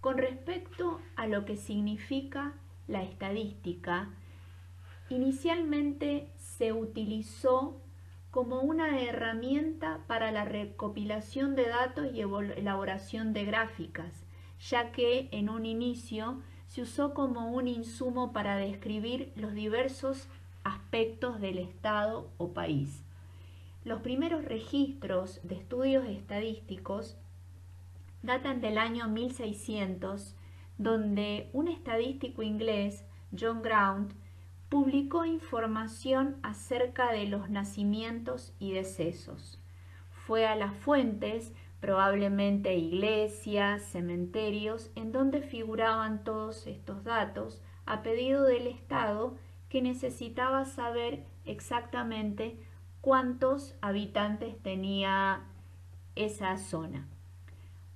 Con respecto a lo que significa la estadística, inicialmente se utilizó como una herramienta para la recopilación de datos y elaboración de gráficas, ya que en un inicio se usó como un insumo para describir los diversos aspectos del Estado o país. Los primeros registros de estudios estadísticos datan del año 1600, donde un estadístico inglés, John Graunt, publicó información acerca de los nacimientos y decesos. Fue a las fuentes, probablemente iglesias, cementerios, en donde figuraban todos estos datos, a pedido del Estado, que necesitaba saber exactamente cuántos habitantes tenía esa zona.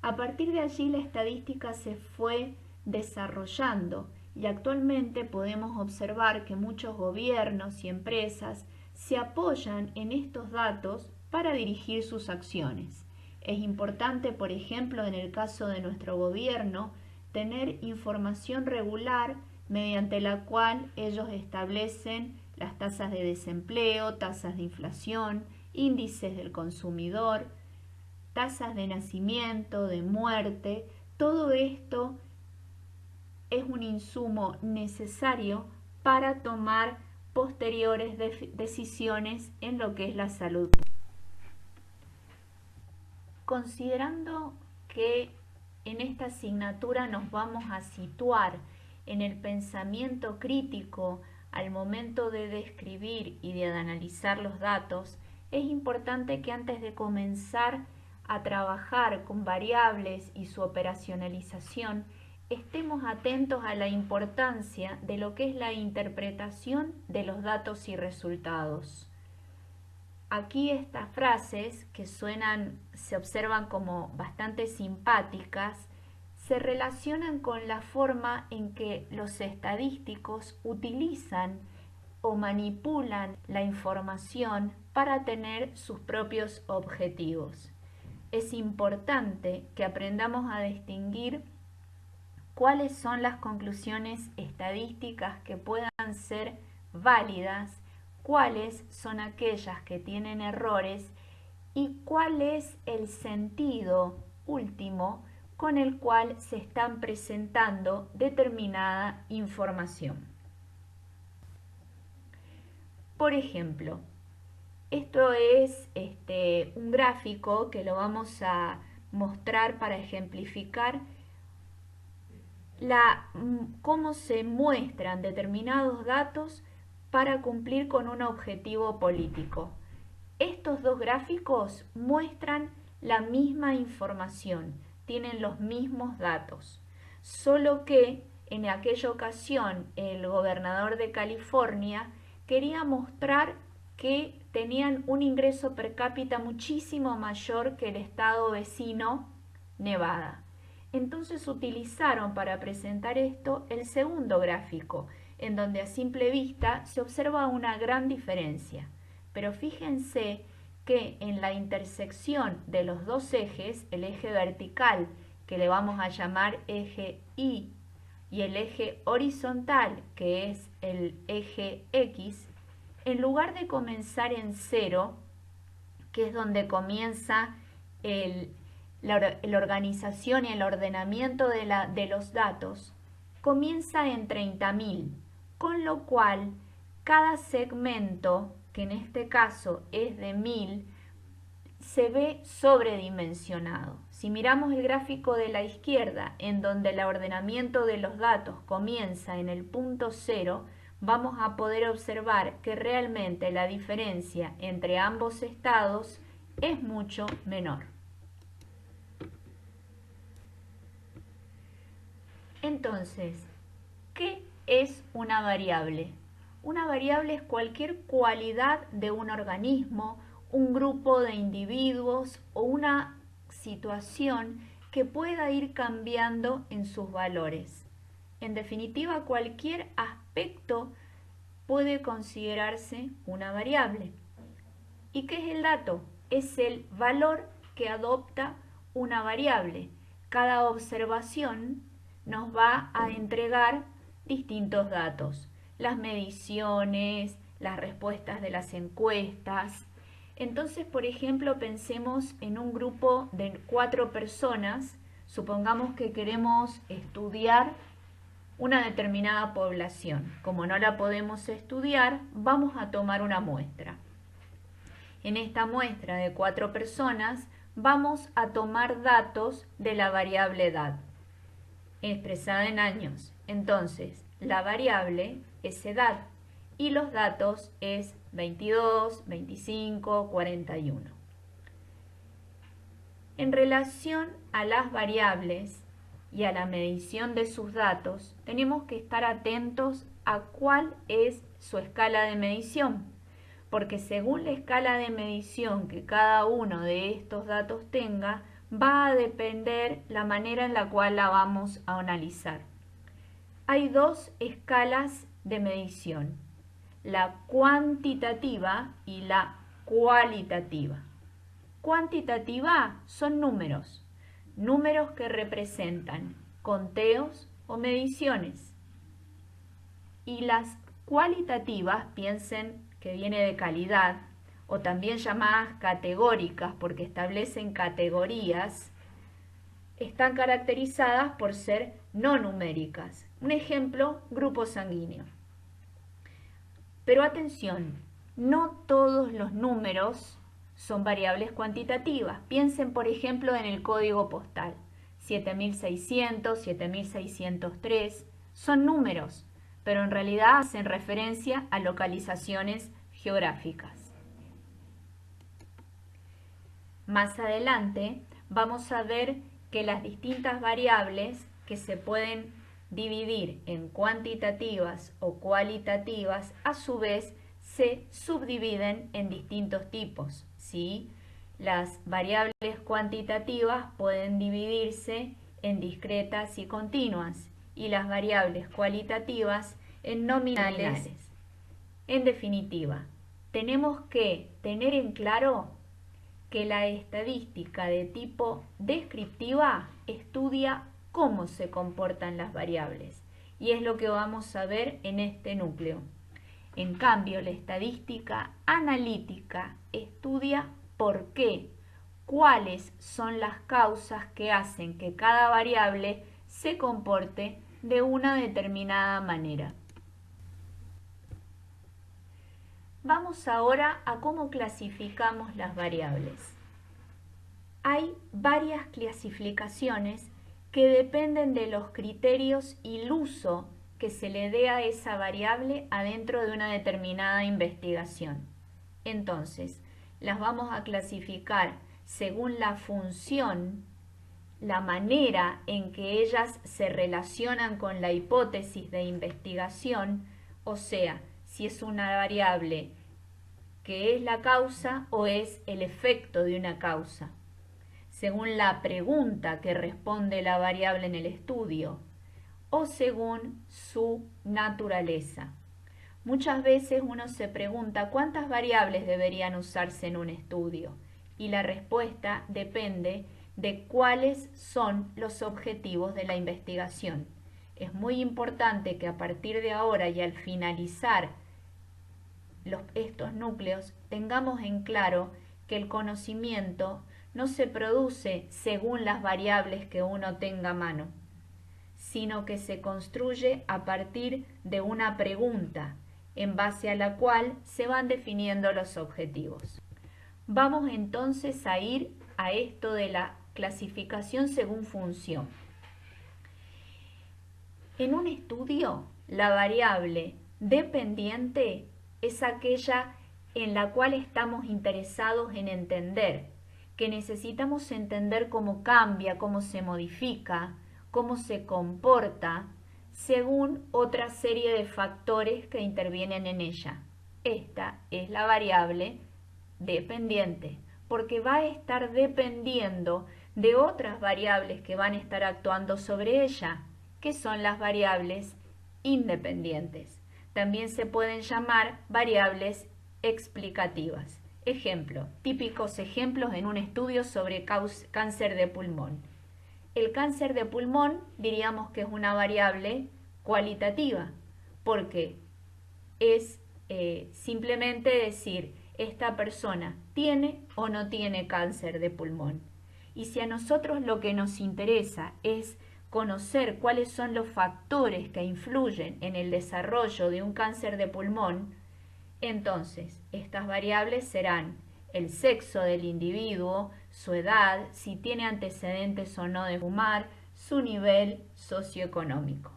A partir de allí la estadística se fue desarrollando y actualmente podemos observar que muchos gobiernos y empresas se apoyan en estos datos para dirigir sus acciones. Es importante, por ejemplo, en el caso de nuestro gobierno, tener información regular mediante la cual ellos establecen las tasas de desempleo, tasas de inflación, índices del consumidor, tasas de nacimiento, de muerte. Todo esto es un insumo necesario para tomar posteriores decisiones en lo que es la salud. Considerando que en esta asignatura nos vamos a situar en el pensamiento crítico al momento de describir y de analizar los datos, es importante que antes de comenzar a trabajar con variables y su operacionalización, estemos atentos a la importancia de lo que es la interpretación de los datos y resultados. Aquí estas frases, que se observan como bastante simpáticas, se relacionan con la forma en que los estadísticos utilizan o manipulan la información para tener sus propios objetivos. Es importante que aprendamos a distinguir cuáles son las conclusiones estadísticas que puedan ser válidas, cuáles son aquellas que tienen errores y cuál es el sentido último con el cual se están presentando determinada información. Por ejemplo, esto es un gráfico que lo vamos a mostrar para ejemplificar cómo se muestran determinados datos para cumplir con un objetivo político. Estos dos gráficos muestran la misma información, tienen los mismos datos, solo que en aquella ocasión el gobernador de California quería mostrar que tenían un ingreso per cápita muchísimo mayor que el estado vecino, Nevada. Entonces utilizaron para presentar esto el segundo gráfico, en donde a simple vista se observa una gran diferencia. Pero fíjense que en la intersección de los dos ejes, el eje vertical, que le vamos a llamar eje Y, y el eje horizontal, que es el eje X, en lugar de comenzar en 0, que es donde comienza la organización y el ordenamiento de los datos, comienza en 30.000, con lo cual cada segmento, que en este caso es de 1000, se ve sobredimensionado. Si miramos el gráfico de la izquierda, en donde el ordenamiento de los datos comienza en el punto 0, vamos a poder observar que realmente la diferencia entre ambos estados es mucho menor. Entonces, ¿qué es una variable? Una variable es cualquier cualidad de un organismo, un grupo de individuos o una situación que pueda ir cambiando en sus valores. En definitiva, cualquier aspecto puede considerarse una variable. ¿Y qué es el dato? Es el valor que adopta una variable. Cada observación nos va a entregar distintos datos, las mediciones, las respuestas de las encuestas. Entonces, por ejemplo, pensemos en un grupo de 4 personas, supongamos que queremos estudiar una determinada población. Como no la podemos estudiar, vamos a tomar una muestra. En esta muestra de 4 personas vamos a tomar datos de la variable edad, expresada en años. Entonces, la variable es edad y los datos es 22, 25, 41. En relación a las variables y a la medición de sus datos, tenemos que estar atentos a cuál es su escala de medición, porque según la escala de medición que cada uno de estos datos tenga, va a depender la manera en la cual la vamos a analizar. Hay 2 escalas de medición, la cuantitativa y la cualitativa. Cuantitativa son números que representan conteos o mediciones. Y las cualitativas, piensen que viene de calidad, o también llamadas categóricas porque establecen categorías, están caracterizadas por ser no numéricas. Un ejemplo, grupo sanguíneo. Pero atención, no todos los números son variables cuantitativas. Piensen, por ejemplo, en el código postal. 7600, 7603 son números, pero en realidad hacen referencia a localizaciones geográficas. Más adelante vamos a ver que las distintas variables que se pueden dividir en cuantitativas o cualitativas, a su vez se subdividen en distintos tipos, ¿sí? Las variables cuantitativas pueden dividirse en discretas y continuas y las variables cualitativas en nominales. En definitiva, tenemos que tener en claro que la estadística de tipo descriptiva estudia cómo se comportan las variables y es lo que vamos a ver en este núcleo. En cambio, la estadística analítica estudia por qué, cuáles son las causas que hacen que cada variable se comporte de una determinada manera. Vamos ahora a cómo clasificamos las variables. Hay varias clasificaciones que dependen de los criterios y el uso que se le dé a esa variable adentro de una determinada investigación. Entonces, las vamos a clasificar según la función, la manera en que ellas se relacionan con la hipótesis de investigación, o sea, si es una variable que es la causa o es el efecto de una causa, según la pregunta que responde la variable en el estudio o según su naturaleza. Muchas veces uno se pregunta cuántas variables deberían usarse en un estudio y la respuesta depende de cuáles son los objetivos de la investigación. Es muy importante que a partir de ahora y al finalizar estos núcleos tengamos en claro que el conocimiento no se produce según las variables que uno tenga a mano, sino que se construye a partir de una pregunta en base a la cual se van definiendo los objetivos. Vamos entonces a ir a esto de la clasificación según función. En un estudio, la variable dependiente es aquella en la cual estamos interesados en entender, que necesitamos entender cómo cambia, cómo se modifica, cómo se comporta, según otra serie de factores que intervienen en ella. Esta es la variable dependiente, porque va a estar dependiendo de otras variables que van a estar actuando sobre ella, que son las variables independientes. También se pueden llamar variables explicativas. Ejemplo, típicos ejemplos en un estudio sobre cáncer de pulmón. el cáncer de pulmón diríamos que es una variable cualitativa, porque es simplemente decir, esta persona tiene o no tiene cáncer de pulmón. Y si a nosotros lo que nos interesa es conocer cuáles son los factores que influyen en el desarrollo de un cáncer de pulmón, entonces estas variables serán el sexo del individuo, su edad, si tiene antecedentes o no de fumar, su nivel socioeconómico.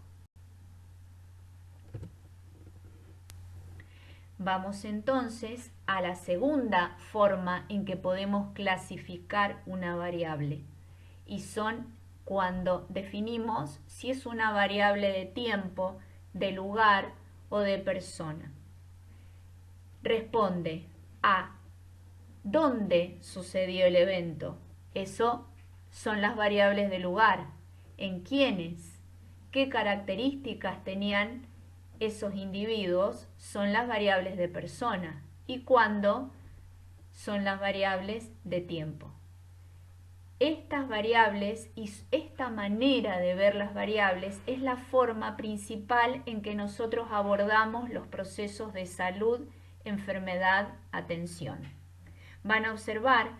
Vamos entonces a la segunda forma en que podemos clasificar una variable, y son cuando definimos si es una variable de tiempo, de lugar o de persona. Responde a ¿dónde sucedió el evento? Eso son las variables de lugar. ¿En quiénes? ¿Qué características tenían esos individuos? Son las variables de persona. ¿Y cuándo? Son las variables de tiempo. Estas variables y esta manera de ver las variables es la forma principal en que nosotros abordamos los procesos de salud, enfermedad, atención. Van a observar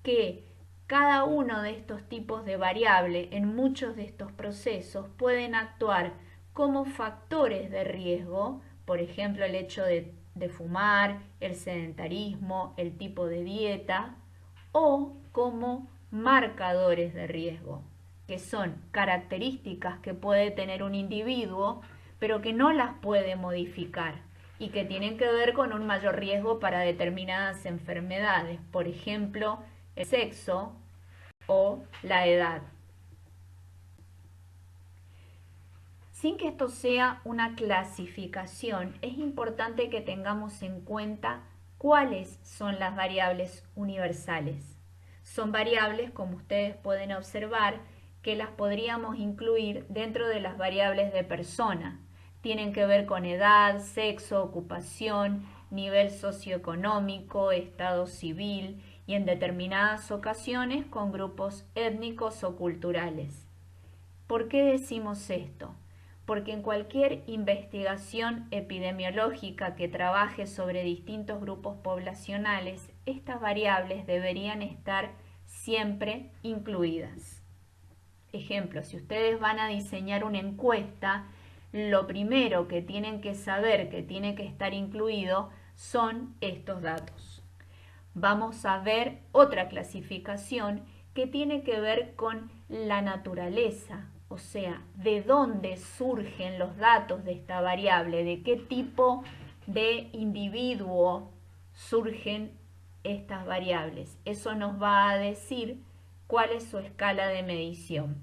que cada uno de estos tipos de variable en muchos de estos procesos pueden actuar como factores de riesgo, por ejemplo el hecho de fumar, el sedentarismo, el tipo de dieta, o como marcadores de riesgo, que son características que puede tener un individuo, pero que no las puede modificar y que tienen que ver con un mayor riesgo para determinadas enfermedades, por ejemplo, el sexo o la edad. Sin que esto sea una clasificación, es importante que tengamos en cuenta cuáles son las variables universales. Son variables, como ustedes pueden observar, que las podríamos incluir dentro de las variables de persona. Tienen que ver con edad, sexo, ocupación, nivel socioeconómico, estado civil y en determinadas ocasiones con grupos étnicos o culturales. ¿Por qué decimos esto? Porque en cualquier investigación epidemiológica que trabaje sobre distintos grupos poblacionales, estas variables deberían estar siempre incluidas. Ejemplo, si ustedes van a diseñar una encuesta, lo primero que tienen que saber que tiene que estar incluido son estos datos. Vamos a ver otra clasificación que tiene que ver con la naturaleza, o sea, de dónde surgen los datos de esta variable, de qué tipo de individuo surgen estas variables. Eso nos va a decir cuál es su escala de medición.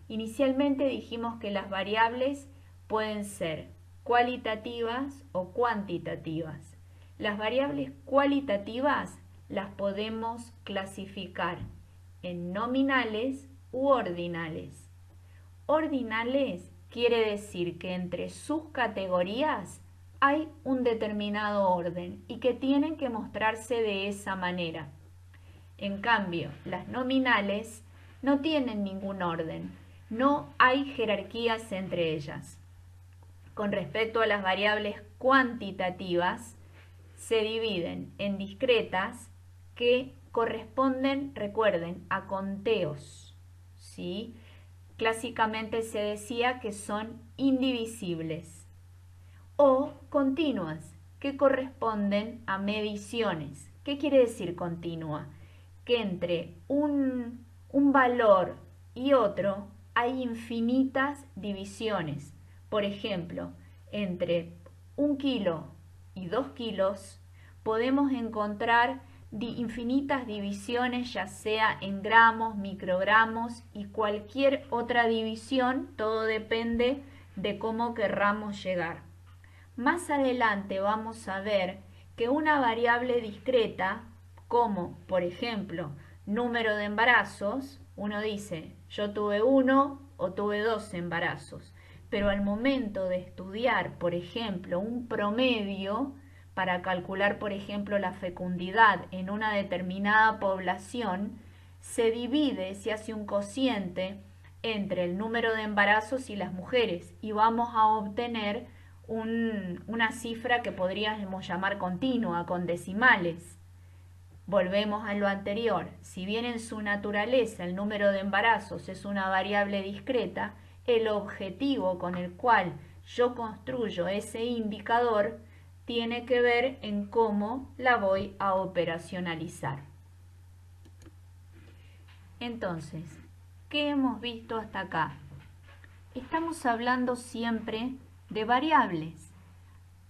Inicialmente dijimos que las variables pueden ser cualitativas o cuantitativas. Las variables cualitativas las podemos clasificar en nominales u ordinales. Ordinales quiere decir que entre sus categorías hay un determinado orden y que tienen que mostrarse de esa manera. En cambio, las nominales no tienen ningún orden, no hay jerarquías entre ellas. Con respecto a las variables cuantitativas, se dividen en discretas que corresponden, recuerden, a conteos, ¿sí? Clásicamente se decía que son indivisibles, o continuas, que corresponden a mediciones. ¿Qué quiere decir continua? Que entre un valor y otro hay infinitas divisiones. Por ejemplo, entre 1 kilo y 2 kilos podemos encontrar infinitas divisiones, ya sea en gramos, microgramos y cualquier otra división, todo depende de cómo querramos llegar. Más adelante vamos a ver que una variable discreta, como por ejemplo número de embarazos, uno dice yo tuve 1 o tuve 2 embarazos, pero al momento de estudiar, por ejemplo, un promedio, para calcular, por ejemplo, la fecundidad en una determinada población, se divide, se hace un cociente entre el número de embarazos y las mujeres y vamos a obtener una cifra que podríamos llamar continua, con decimales. Volvemos a lo anterior, si bien en su naturaleza el número de embarazos es una variable discreta, el objetivo con el cual yo construyo ese indicador tiene que ver en cómo la voy a operacionalizar. Entonces, ¿qué hemos visto hasta acá? Estamos hablando siempre de variables,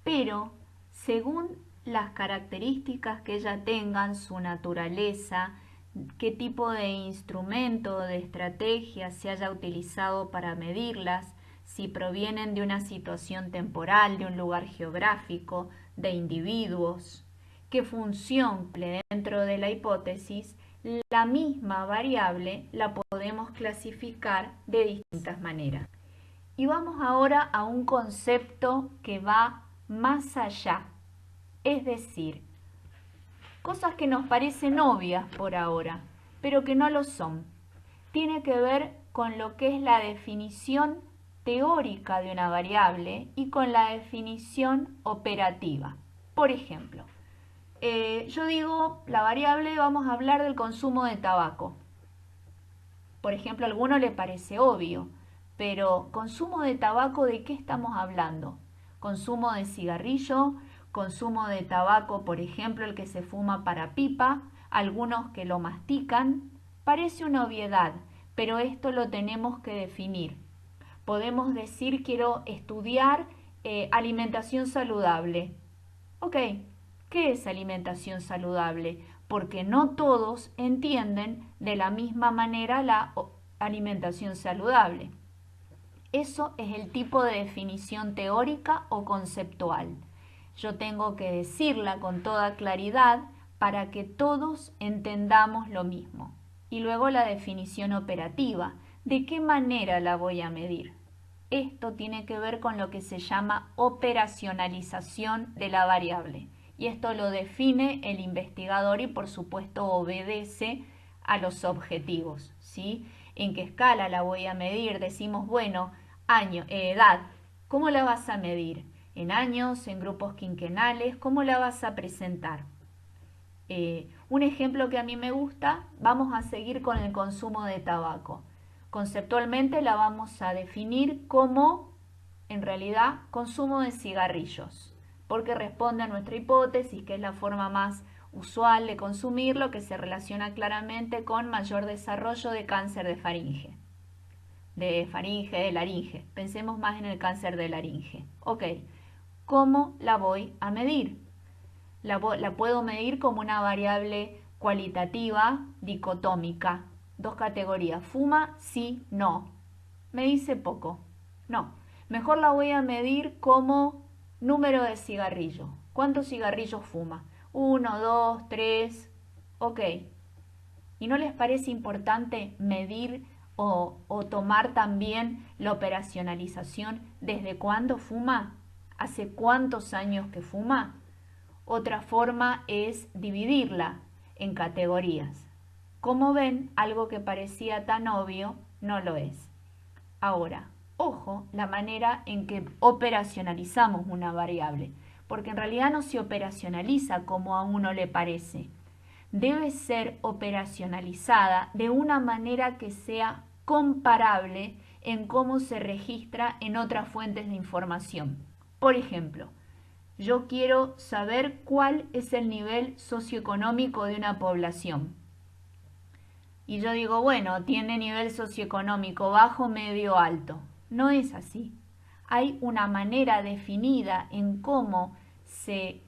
pero según las características que ellas tengan, su naturaleza, qué tipo de instrumento o de estrategia se haya utilizado para medirlas, si provienen de una situación temporal, de un lugar geográfico, de individuos, qué función cumple dentro de la hipótesis, la misma variable la podemos clasificar de distintas maneras. Y vamos ahora a un concepto que va más allá, es decir, cosas que nos parecen obvias por ahora, pero que no lo son. Tiene que ver con lo que es la definición teórica de una variable y con la definición operativa. Por ejemplo, yo digo la variable, vamos a hablar del consumo de tabaco. Por ejemplo, a alguno le parece obvio, pero consumo de tabaco, ¿de qué estamos hablando? Consumo de cigarrillo, consumo de tabaco, por ejemplo, el que se fuma para pipa, algunos que lo mastican. Parece una obviedad, pero esto lo tenemos que definir. Podemos decir, quiero estudiar alimentación saludable. Ok, ¿qué es alimentación saludable? Porque no todos entienden de la misma manera la alimentación saludable. Eso es el tipo de definición teórica o conceptual. Yo tengo que decirla con toda claridad para que todos entendamos lo mismo. Y luego la definición operativa. ¿De qué manera la voy a medir? Esto tiene que ver con lo que se llama operacionalización de la variable. Y esto lo define el investigador y por supuesto obedece a los objetivos, ¿sí? ¿En qué escala la voy a medir? Decimos, bueno, año, edad. ¿Cómo la vas a medir? ¿En años? ¿En grupos quinquenales? ¿Cómo la vas a presentar? Un ejemplo que a mí me gusta, vamos a seguir con el consumo de tabaco. Conceptualmente la vamos a definir como, en realidad, consumo de cigarrillos, porque responde a nuestra hipótesis, que es la forma más usual de consumirlo, que se relaciona claramente con mayor desarrollo de cáncer de faringe. De laringe. Pensemos más en el cáncer de laringe. Ok, ¿cómo la voy a medir? La puedo medir como una variable cualitativa dicotómica. Dos categorías, fuma, sí, no. Me dice poco. No, mejor la voy a medir como número de cigarrillos. ¿Cuántos cigarrillos fuma? 1, 2, 3. Ok. ¿Y no les parece importante medir o tomar también la operacionalización desde cuándo fuma? ¿Hace cuántos años que fuma? Otra forma es dividirla en categorías. Como ven, algo que parecía tan obvio no lo es. Ahora, ojo la manera en que operacionalizamos una variable, porque en realidad no se operacionaliza como a uno le parece. Debe ser operacionalizada de una manera que sea comparable en cómo se registra en otras fuentes de información. Por ejemplo, yo quiero saber cuál es el nivel socioeconómico de una población. Y yo digo, bueno, tiene nivel socioeconómico bajo, medio, alto. No es así. Hay una manera definida en cómo se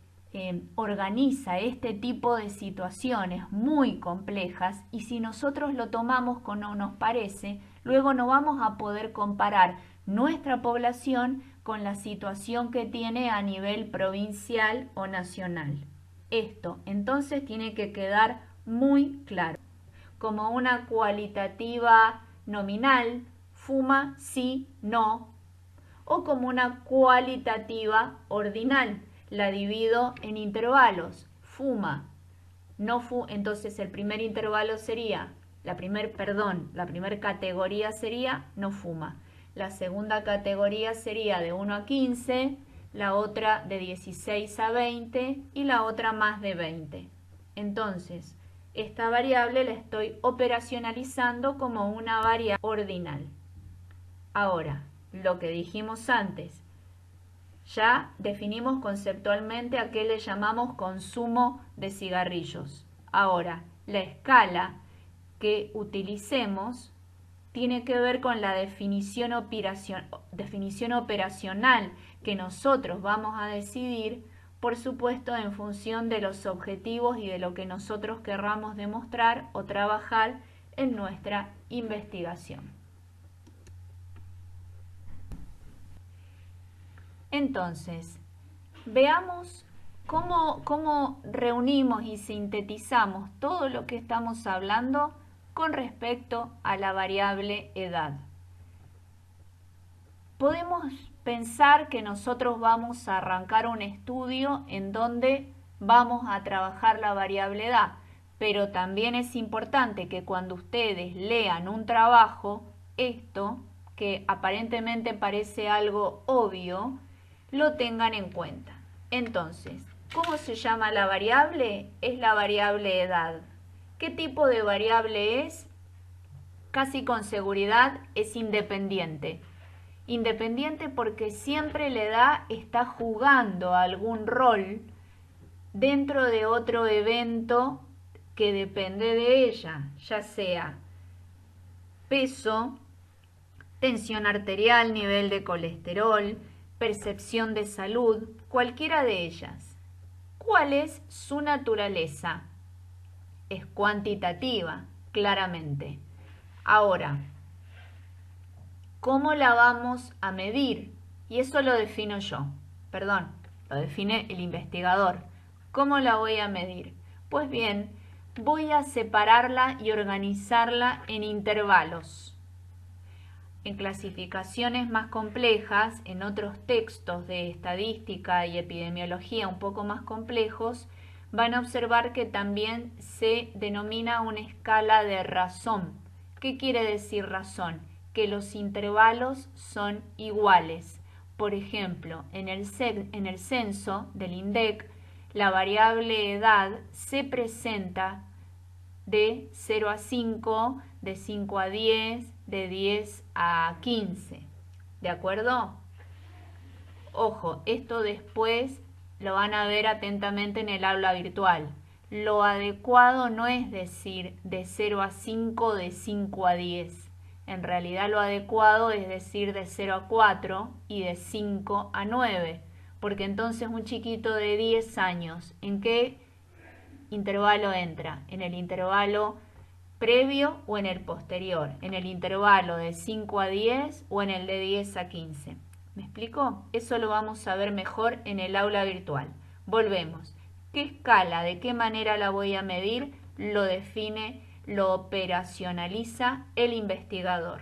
organiza este tipo de situaciones muy complejas y si nosotros lo tomamos como nos parece, luego no vamos a poder comparar nuestra población con la situación que tiene a nivel provincial o nacional. Esto entonces tiene que quedar muy claro. Como una cualitativa nominal, fuma, sí, no, o como una cualitativa ordinal, la divido en intervalos, fuma, no fuma, entonces el primer intervalo sería La primera categoría sería no fuma. La segunda categoría sería de 1 a 15, la otra de 16 a 20 y la otra más de 20. Entonces, esta variable la estoy operacionalizando como una variable ordinal. Ahora, lo que dijimos antes, ya definimos conceptualmente a qué le llamamos consumo de cigarrillos. Ahora, la escala que utilicemos tiene que ver con la definición operacional que nosotros vamos a decidir, por supuesto en función de los objetivos y de lo que nosotros querramos demostrar o trabajar en nuestra investigación. Entonces, veamos cómo reunimos y sintetizamos todo lo que estamos hablando con respecto a la variable edad. Podemos pensar que nosotros vamos a arrancar un estudio en donde vamos a trabajar la variable edad, pero también es importante que cuando ustedes lean un trabajo, esto, que aparentemente parece algo obvio, lo tengan en cuenta. Entonces, ¿cómo se llama la variable? Es la variable edad. ¿Qué tipo de variable es? Casi con seguridad es independiente. Independiente porque siempre la edad está jugando algún rol dentro de otro evento que depende de ella, ya sea peso, tensión arterial, nivel de colesterol, percepción de salud, cualquiera de ellas. ¿Cuál es su naturaleza? Es cuantitativa, claramente. Ahora, ¿cómo la vamos a medir? Y eso lo defino yo, lo define el investigador. ¿Cómo la voy a medir? Pues bien, voy a separarla y organizarla en intervalos. En clasificaciones más complejas, en otros textos de estadística y epidemiología un poco más complejos, van a observar que también se denomina una escala de razón. ¿Qué quiere decir razón? Que los intervalos son iguales. Por ejemplo, en el censo del INDEC, la variable edad se presenta de 0 a 5, de 5 a 10, de 10 a 15. ¿De acuerdo? Ojo, esto después lo van a ver atentamente en el aula virtual. Lo adecuado no es decir de 0 a 5, de 5 a 10. En realidad lo adecuado es decir de 0 a 4 y de 5 a 9. Porque entonces un chiquito de 10 años, ¿en qué intervalo entra? ¿En el intervalo previo o en el posterior? ¿En el intervalo de 5 a 10 o en el de 10 a 15? ¿Me explico? Eso lo vamos a ver mejor en el aula virtual. Volvemos. ¿Qué escala? ¿De qué manera la voy a medir? Lo define, lo operacionaliza el investigador.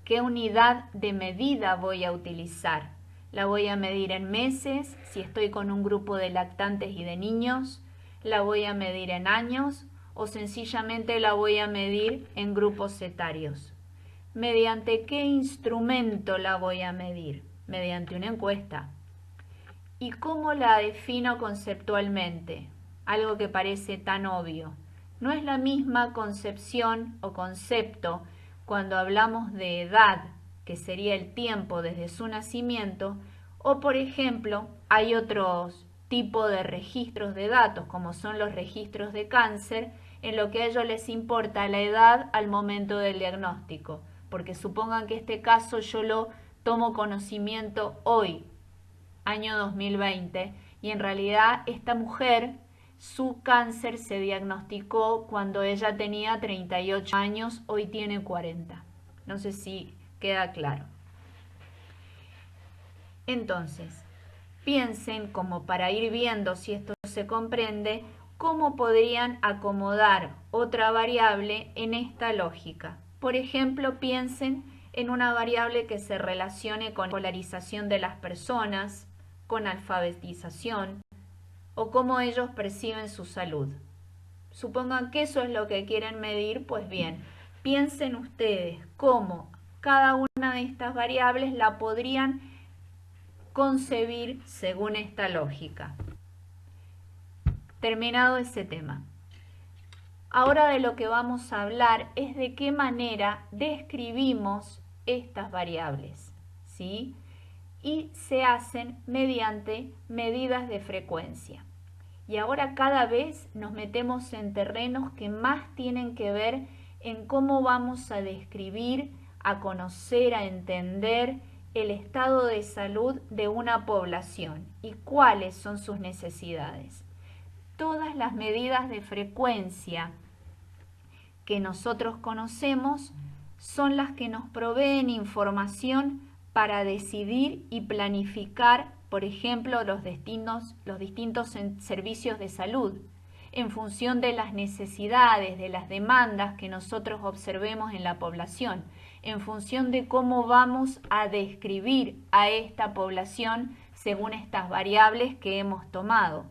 ¿Qué unidad de medida voy a utilizar? La voy a medir en meses, si estoy con un grupo de lactantes y de niños. La voy a medir en años o sencillamente la voy a medir en grupos etarios. ¿Mediante qué instrumento la voy a medir? Mediante una encuesta. ¿Y cómo la defino conceptualmente? Algo que parece tan obvio. No es la misma concepción o concepto cuando hablamos de edad, que sería el tiempo desde su nacimiento, o por ejemplo, hay otros tipos de registros de datos, como son los registros de cáncer, en lo que a ellos les importa la edad al momento del diagnóstico, porque supongan que este caso yo lo tomo conocimiento hoy, año 2020, y en realidad esta mujer, su cáncer se diagnosticó cuando ella tenía 38 años, hoy tiene 40. No sé si queda claro. Entonces, piensen, como para ir viendo si esto se comprende, cómo podrían acomodar otra variable en esta lógica. Por ejemplo, piensen en una variable que se relacione con polarización de las personas, con alfabetización o cómo ellos perciben su salud. Supongan que eso es lo que quieren medir, pues bien, piensen ustedes cómo cada una de estas variables la podrían concebir según esta lógica. Terminado ese tema. Ahora de lo que vamos a hablar es de qué manera describimos estas variables, ¿sí? Y se hacen mediante medidas de frecuencia. Y ahora cada vez nos metemos en terrenos que más tienen que ver en cómo vamos a describir, a conocer, a entender el estado de salud de una población y cuáles son sus necesidades. Todas las medidas de frecuencia que nosotros conocemos son las que nos proveen información para decidir y planificar, por ejemplo, los distintos servicios de salud, en función de las necesidades, de las demandas que nosotros observemos en la población, en función de cómo vamos a describir a esta población según estas variables que hemos tomado.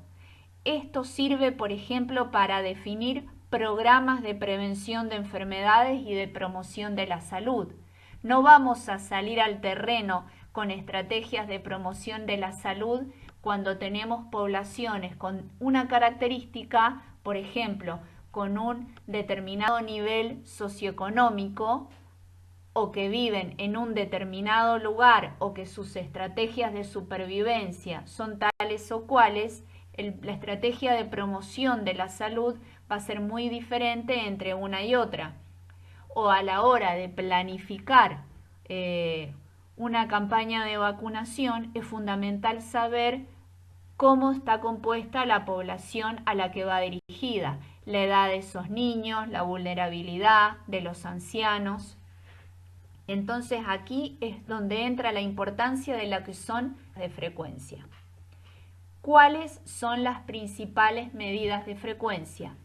Esto sirve, por ejemplo, para definir programas de prevención de enfermedades y de promoción de la salud. No vamos a salir al terreno con estrategias de promoción de la salud cuando tenemos poblaciones con una característica, por ejemplo, con un determinado nivel socioeconómico o que viven en un determinado lugar o que sus estrategias de supervivencia son tales o cuales. La estrategia de promoción de la salud va a ser muy diferente entre una y otra. O a la hora de planificar una campaña de vacunación, es fundamental saber cómo está compuesta la población a la que va dirigida, la edad de esos niños, la vulnerabilidad de los ancianos. Entonces aquí es donde entra la importancia de lo que son de frecuencia. ¿Cuáles son las principales medidas de frecuencia?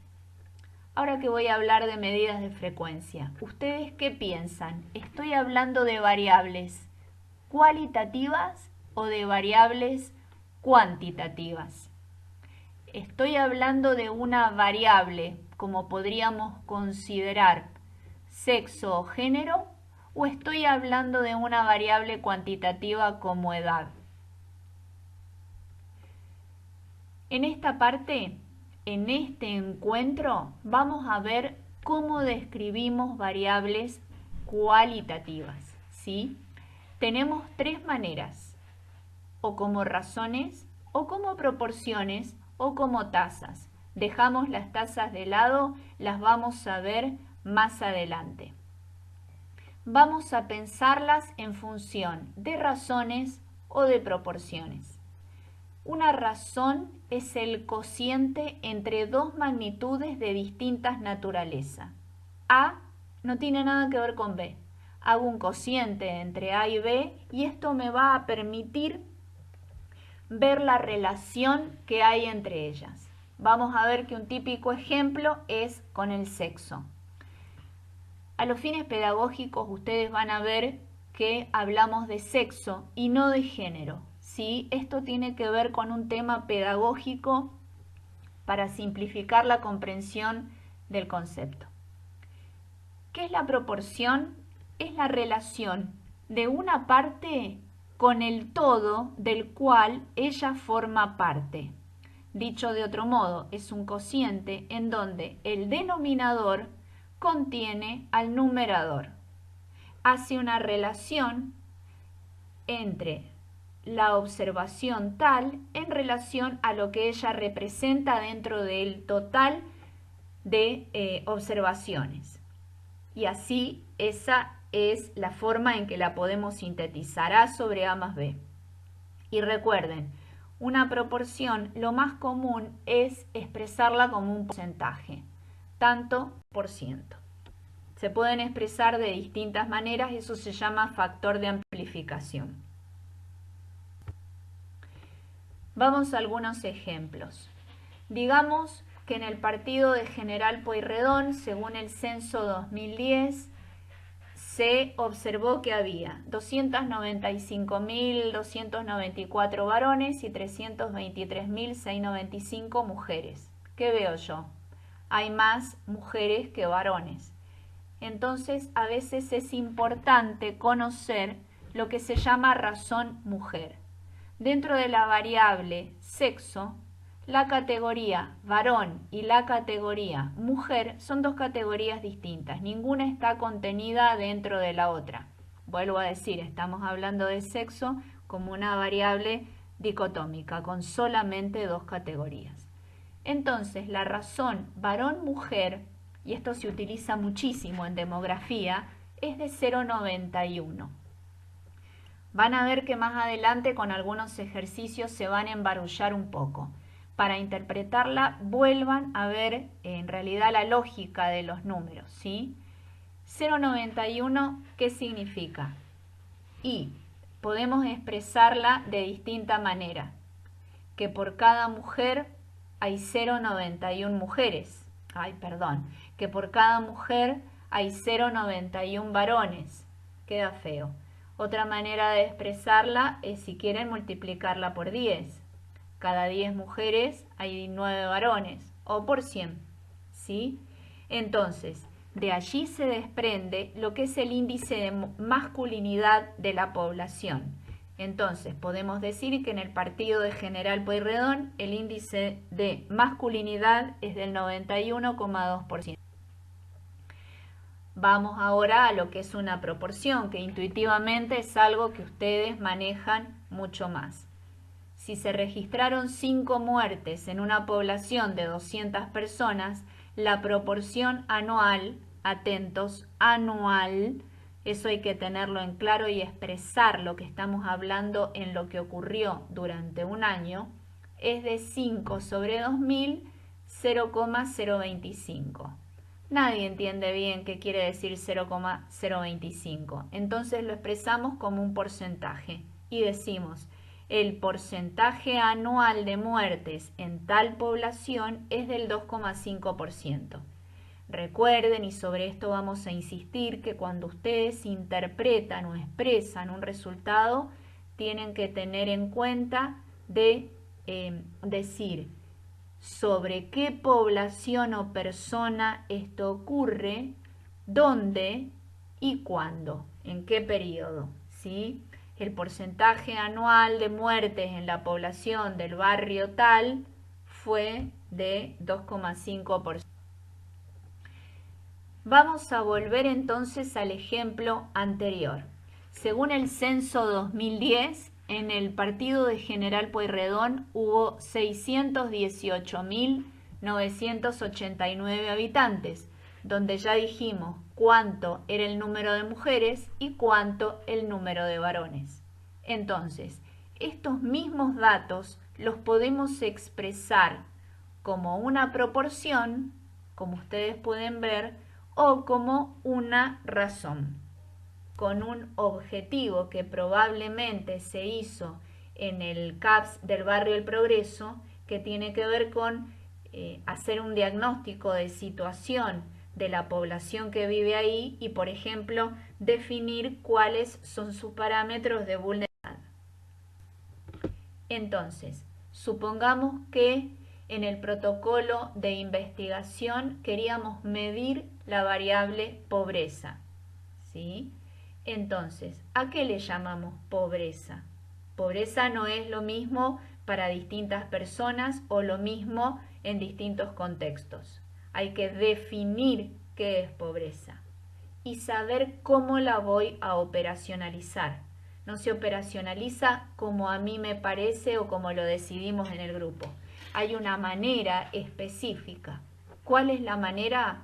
Ahora que voy a hablar de medidas de frecuencia, ¿ustedes qué piensan? ¿Estoy hablando de variables cualitativas o de variables cuantitativas? ¿Estoy hablando de una variable, como podríamos considerar sexo o género, o estoy hablando de una variable cuantitativa como edad? En esta parte, en este encuentro, vamos a ver cómo describimos variables cualitativas, ¿sí? Tenemos tres maneras, o como razones, o como proporciones, o como tasas. Dejamos las tasas de lado, las vamos a ver más adelante. Vamos a pensarlas en función de razones o de proporciones. Una razón es el cociente entre dos magnitudes de distintas naturaleza. A no tiene nada que ver con B. Hago un cociente entre A y B y esto me va a permitir ver la relación que hay entre ellas. Vamos a ver que un típico ejemplo es con el sexo. A los fines pedagógicos ustedes van a ver que hablamos de sexo y no de género. ¿Sí? Esto tiene que ver con un tema pedagógico para simplificar la comprensión del concepto. ¿Qué es la proporción? Es la relación de una parte con el todo del cual ella forma parte. Dicho de otro modo, es un cociente en donde el denominador contiene al numerador. Hace una relación entre la observación tal en relación a lo que ella representa dentro del total de observaciones. Y así esa es la forma en que la podemos sintetizar, A sobre A más B. Y recuerden, una proporción, lo más común es expresarla como un porcentaje, tanto por ciento. Se pueden expresar de distintas maneras, eso se llama factor de amplificación. Vamos a algunos ejemplos. Digamos que en el partido de General Pueyrredón, según el censo 2010, se observó que había 295.294 varones y 323.695 mujeres. ¿Qué veo yo? hay más mujeres que varones. Entonces, a veces es importante conocer lo que se llama razón mujer. Dentro de la variable sexo, la categoría varón y la categoría mujer son dos categorías distintas. Ninguna está contenida dentro de la otra. Vuelvo a decir, estamos hablando de sexo como una variable dicotómica, con solamente dos categorías. Entonces, la razón varón-mujer, y esto se utiliza muchísimo en demografía, es de 0,91. Van a ver que más adelante con algunos ejercicios se van a embarullar un poco. Para interpretarla, vuelvan a ver en realidad la lógica de los números, ¿sí? 0,91, ¿qué significa? Y podemos expresarla de distinta manera, que por cada mujer hay 0,91 mujeres. Que por cada mujer hay 0,91 varones. Queda feo. Otra manera de expresarla es si quieren multiplicarla por 10. Cada 10 mujeres hay 9 varones, o por 100, ¿sí? Entonces, de allí se desprende lo que es el índice de masculinidad de la población. Entonces, podemos decir que en el partido de General Pueyrredón el índice de masculinidad es del 91,2%. Vamos ahora a lo que es una proporción, que intuitivamente es algo que ustedes manejan mucho más. Si se registraron 5 muertes en una población de 200 personas, la proporción anual, atentos, anual, eso hay que tenerlo en claro y expresar lo que estamos hablando en lo que ocurrió durante un año, es de 5 sobre 2000, 0,025. Nadie entiende bien qué quiere decir 0,025. Entonces lo expresamos como un porcentaje y decimos, el porcentaje anual de muertes en tal población es del 2,5%. Recuerden, y sobre esto vamos a insistir, que cuando ustedes interpretan o expresan un resultado, tienen que tener en cuenta de decir sobre qué población o persona esto ocurre, dónde y cuándo, en qué periodo, ¿sí? El porcentaje anual de muertes en la población del barrio tal fue de 2,5%. Vamos a volver entonces al ejemplo anterior. Según el censo 2010, en el partido de General Pueyrredón hubo 618.989 habitantes, donde ya dijimos cuánto era el número de mujeres y cuánto el número de varones. Entonces, estos mismos datos los podemos expresar como una proporción, como ustedes pueden ver, o como una razón, con un objetivo que probablemente se hizo en el CAPS del barrio El Progreso, que tiene que ver con hacer un diagnóstico de situación de la población que vive ahí y, por ejemplo, definir cuáles son sus parámetros de vulnerabilidad. Entonces, supongamos que en el protocolo de investigación queríamos medir la variable pobreza, ¿sí? Entonces, ¿a qué le llamamos pobreza? Pobreza no es lo mismo para distintas personas o lo mismo en distintos contextos. Hay que definir qué es pobreza y saber cómo la voy a operacionalizar. No se operacionaliza como a mí me parece o como lo decidimos en el grupo. Hay una manera específica. ¿Cuál es la manera?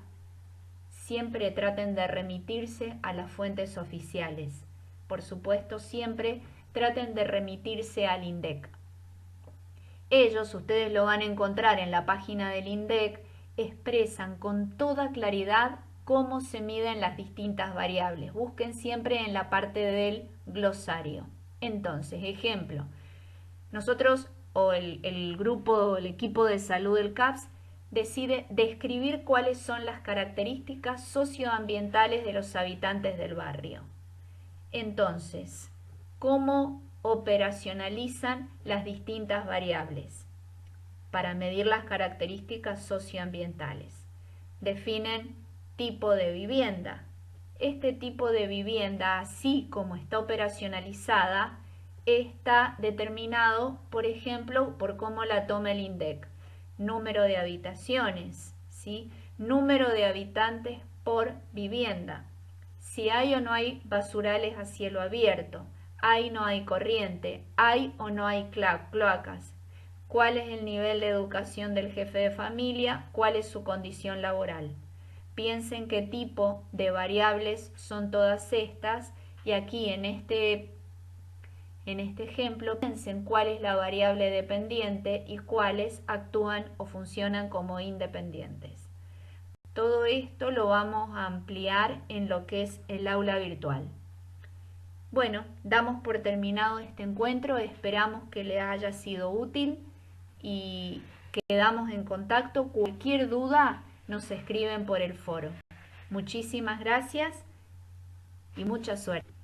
Siempre traten de remitirse a las fuentes oficiales. Por supuesto, siempre traten de remitirse al INDEC. Ellos, ustedes lo van a encontrar en la página del INDEC, expresan con toda claridad cómo se miden las distintas variables. Busquen siempre en la parte del glosario. Entonces, ejemplo, nosotros o el grupo o el equipo de salud del CAPS decide describir cuáles son las características socioambientales de los habitantes del barrio. Entonces, ¿cómo operacionalizan las distintas variables para medir las características socioambientales? definen tipo de vivienda. Este tipo de vivienda, así como está operacionalizada, está determinado, por ejemplo, por cómo la toma el INDEC. Número de habitaciones, ¿sí? Número de habitantes por vivienda. Si hay o no hay basurales a cielo abierto, hay o no hay corriente, hay o no hay cloacas. ¿Cuál es el nivel de educación del jefe de familia? ¿Cuál es su condición laboral? Piensen qué tipo de variables son todas estas y aquí en este ejemplo piensen cuál es la variable dependiente y cuáles actúan o funcionan como independientes. Todo esto lo vamos a ampliar en lo que es el aula virtual. Bueno, damos por terminado este encuentro, esperamos que les haya sido útil y quedamos en contacto. Cualquier duda nos escriben por el foro. Muchísimas gracias y mucha suerte.